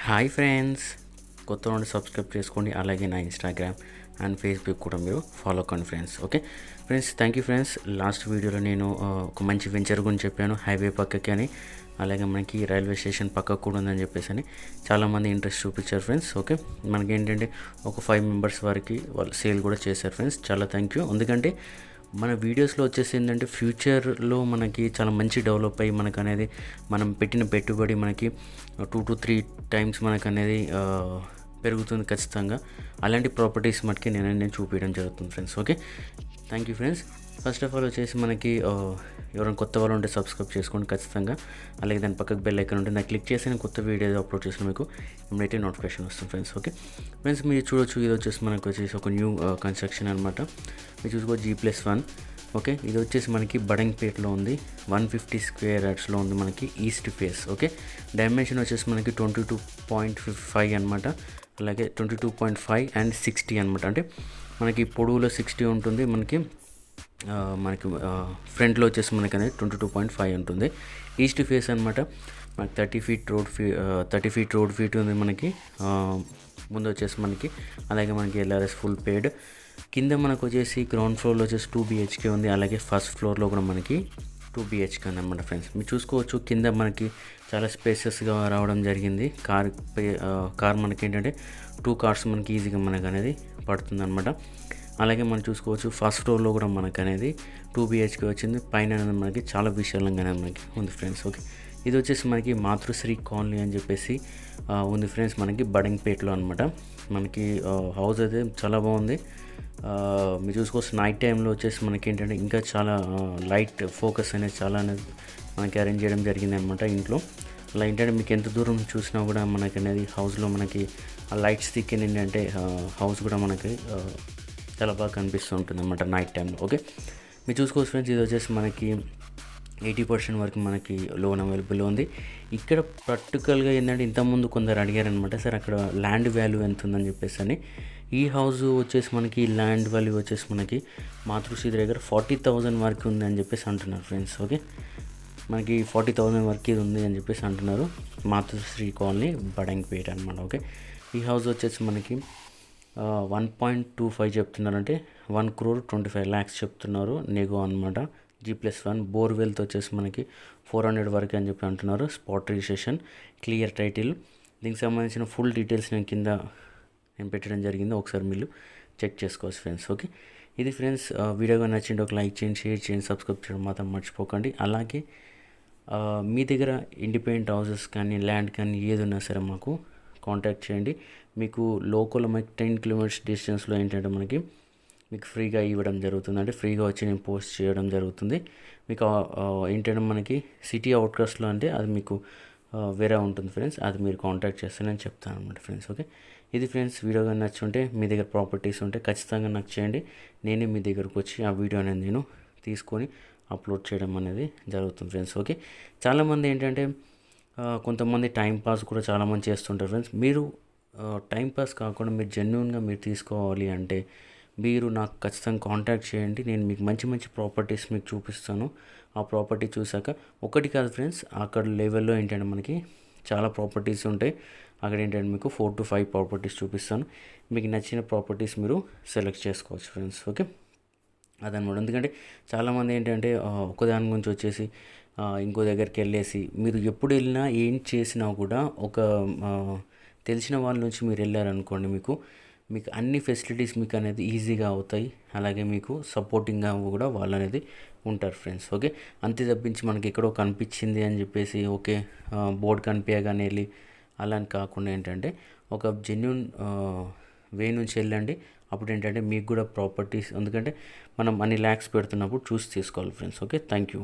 Hi friends, కొత్త నుండి subscribe చేసుకోండి. అలాగే నా ఇన్స్టాగ్రామ్ అండ్ ఫేస్బుక్ కూడా మీరు ఫాలో కండి friends. Okay friends, thank you friends. Last వీడియోలో నేను ఒక మంచి వెంచర్ గురించి చెప్పాను, హైవే పక్కకి అని. అలాగే మనకి రైల్వే స్టేషన్ పక్కకు కూడా ఉందని చెప్పేసి అని చాలామంది ఇంట్రెస్ట్ చూపించారు ఫ్రెండ్స్. ఓకే, మనకి ఏంటంటే ఒక 5 మెంబర్స్ వరకు వాళ్ళు సేల్ కూడా చేశారు ఫ్రెండ్స్. చాలా థ్యాంక్ యూ. ఎందుకంటే మన వీడియోస్లో వచ్చేసి ఏంటంటే ఫ్యూచర్లో మనకి చాలా మంచి డెవలప్ అయ్యి మనకు అనేది మనం పెట్టిన పెట్టుబడి మనకి 2 to 3 టైమ్స్ మనకు అనేది పెరుగుతుంది ఖచ్చితంగా. అలాంటి ప్రాపర్టీస్ మటుకి నేను చూపించడం జరుగుతుంది friends. Okay, thank you friends. First of all వచ్చేసి మనకి ఎవరైనా కొత్త వాళ్ళు ఉంటే సబ్స్క్రైబ్ చేసుకోండి ఖచ్చితంగా. అలాగే దాని పక్కకు బెల్ ఐకాన్ ఉంటుంది, నాకు క్లిక్ చేసి నేను కొత్త వీడియో అప్లోడ్ చేసిన మీకు ఇమ్మీడియట్లీ నోటిఫికేషన్ వస్తుంది ఫ్రెండ్స్. ఓకే ఫ్రెండ్స్, మీరు చూడొచ్చు, ఇది వచ్చేసి మనకు వచ్చేసి ఒక న్యూ కన్స్ట్రక్షన్ అనమాట. మీరు చూసుకో G+1. ఓకే, ఇది వచ్చేసి మనకి బడంగ్పేట్లో ఉంది, 150 స్క్వేర్ యార్డ్స్లో ఉంది, మనకి ఈస్ట్ ఫేస్. ఓకే, డైమెన్షన్ వచ్చేసి మనకి 22.5 అనమాట. అలాగే 22.5 అండ్ 60 అనమాట. అంటే మనకి పొడవులో 60 ఉంటుంది, మనకి ఫ్రంట్లో వచ్చేసి మనకి అనేది 22.5 ఉంటుంది. ఈస్ట్ ఫేస్ అనమాట. మనకి 30 ఫీట్ రోడ్ ఫీట్ ఉంది మనకి ముందు వచ్చేసి మనకి. అలాగే మనకి LRS ఫుల్ పేడ్. కింద మనకు వచ్చేసి గ్రౌండ్ ఫ్లోర్లో వచ్చేసి 2 BHK ఉంది. అలాగే ఫస్ట్ ఫ్లోర్లో కూడా మనకి 2 BHK అనమాట ఫ్రెండ్స్. మీరు చూసుకోవచ్చు, కింద మనకి చాలా స్పేసెస్గా రావడం జరిగింది. కార్ మనకి ఏంటంటే 2 కార్స్ మనకి ఈజీగా మనకు అనేది పడుతుంది అనమాట. అలాగే మనం చూసుకోవచ్చు, ఫస్ట్ ఫ్లోర్లో కూడా మనకు అనేది 2 BHK వచ్చింది. పైన మనకి చాలా విశాలంగానే మనకి ఉంది ఫ్రెండ్స్. ఓకే, ఇది వచ్చేసి మనకి మాతృశ్రీ కాలనీ అని చెప్పేసి ఉంది ఫ్రెండ్స్, మనకి బడంగ్పేట్లో అనమాట. మనకి హౌస్ అయితే చాలా బాగుంది. మీరు చూసుకోవచ్చు, నైట్ టైంలో వచ్చేసి మనకి ఏంటంటే ఇంకా చాలా లైట్ ఫోకస్ అనేది చాలా అనేది మనకి అరేంజ్ చేయడం జరిగింది అనమాట ఇంట్లో. అలా ఏంటంటే మీకు ఎంత దూరం చూసినా కూడా మనకి అనేది హౌస్లో మనకి ఆ లైట్స్ దిక్కిన ఏంటంటే హౌస్ కూడా మనకి చాలా బాగా కనిపిస్తూ ఉంటుంది అనమాట నైట్ టైంలో. ఓకే, మీరు చూసుకోవచ్చు ఫ్రెండ్స్, ఇది వచ్చేసి మనకి 80% వరకు మనకి లోన్ అవైలబుల్ ఉంది. ఇక్కడ ప్రాక్టికల్గా ఏంటంటే ఇంతకుముందు కొందరు అడిగారనమాట, సార్ అక్కడ ల్యాండ్ వాల్యూ ఎంత ఉందని చెప్పేసి అని. ఈ హౌస్ వచ్చేసి మనకి ల్యాండ్ వాల్యూ వచ్చేసి మనకి మాతృశ్రీ దగ్గర 40,000 వరకు ఉంది అని చెప్పేసి అంటున్నారు ఫ్రెండ్స్. ఓకే, మనకి 40,000 వరకు ఇది ఉంది అని చెప్పేసి అంటున్నారు. మాతృశ్రీ కాలనీ బడంగ్పేట అనమాట. ఓకే, ఈ హౌస్ వచ్చేసి మనకి 1.25 చెప్తున్నారు, అంటే 1,25,00,000 చెప్తున్నారు నెగో అనమాట. G+1 బోర్వెల్తో వచ్చేసి మనకి 400 వరకు అని చెప్పి అంటున్నారు. Spot registration, clear title. దీనికి సంబంధించిన ఫుల్ డీటెయిల్స్ నేను పెట్టడం జరిగింది, ఒకసారి మీరు చెక్ చేసుకోవచ్చు ఫ్రెండ్స్. ఓకే, ఇది ఫ్రెండ్స్, వీడియోగా నచ్చింది ఒక లైక్ చేయండి, షేర్ చేయండి, సబ్స్క్రైబ్ చేయడం మాత్రం మర్చిపోకండి. అలాగే మీ దగ్గర ఇండిపెండెంట్ హౌసెస్ కానీ ల్యాండ్ కానీ ఏది ఉన్నా సరే మాకు కాంటాక్ట్ చేయండి. మీకు లోకల్ మనకి 10 కిలోమీటర్స్ డిస్టెన్స్లో ఏంటంటే మీకు ఫ్రీగా ఇవ్వడం జరుగుతుంది, అంటే ఫ్రీగా వచ్చి నేను పోస్ట్ చేయడం జరుగుతుంది. మీకు ఏంటంటే మనకి సిటీ అవుట్కట్స్లో అంటే అది మీకు వేరే ఉంటుంది ఫ్రెండ్స్, అది మీరు కాంటాక్ట్ చేస్తే నేను చెప్తాను అనమాట ఫ్రెండ్స్. ఓకే, ఇది ఫ్రెండ్స్, వీడియో కానీ నచ్చుంటే మీ దగ్గర ప్రాపర్టీస్ ఉంటే ఖచ్చితంగా నాకు చేయండి. నేనే మీ దగ్గరకు వచ్చి ఆ వీడియో అనేది నేను తీసుకొని అప్లోడ్ చేయడం అనేది జరుగుతుంది ఫ్రెండ్స్. ఓకే, చాలామంది ఏంటంటే కొంతమంది టైంపాస్ కూడా చాలామంది చేస్తుంటారు ఫ్రెండ్స్. మీరు టైంపాస్ కాకుండా మీరు జెన్యూన్గా మీరు తీసుకోవాలి అంటే మీరు నాకు ఖచ్చితంగా కాంటాక్ట్ చేయండి. నేను మీకు మంచి మంచి ప్రాపర్టీస్ మీకు చూపిస్తాను. ఆ ప్రాపర్టీ చూసాక ఒకటి కాదు ఫ్రెండ్స్, అక్కడ లెవెల్లో ఏంటంటే మనకి చాలా ప్రాపర్టీస్ ఉంటాయి. అక్కడ ఏంటంటే మీకు 4 to 5 ప్రాపర్టీస్ చూపిస్తాను. మీకు నచ్చిన ప్రాపర్టీస్ మీరు సెలెక్ట్ చేసుకోవచ్చు ఫ్రెండ్స్. ఓకే, అదనమాట. ఎందుకంటే చాలామంది ఏంటంటే ఒకదాని గురించి వచ్చేసి ఇంకో దగ్గరికి వెళ్ళేసి మీరు ఎప్పుడు వెళ్ళినా ఏం చేసినా కూడా ఒక తెలిసిన వాళ్ళ నుంచి మీరు వెళ్ళారనుకోండి, మీకు అన్ని ఫెసిలిటీస్ మీకు అనేది ఈజీగా అవుతాయి. అలాగే మీకు సపోర్టింగ్గా కూడా వాళ్ళు అనేది ఉంటారు ఫ్రెండ్స్. ఓకే, అంతే తప్పించి మనకి ఎక్కడో కనిపించింది అని చెప్పేసి ఓకే బోర్డు కనిపించగానే వెళ్ళి అలా అని కాకుండా ఏంటంటే ఒక జెన్యూన్ వే నుంచి వెళ్ళండి. అప్పుడు ఏంటంటే మీకు కూడా ప్రాపర్టీస్, ఎందుకంటే మనం అన్ని ల్యాక్స్ పెడుతున్నప్పుడు చూసి తీసుకోవాలి ఫ్రెండ్స్. Okay, thank you.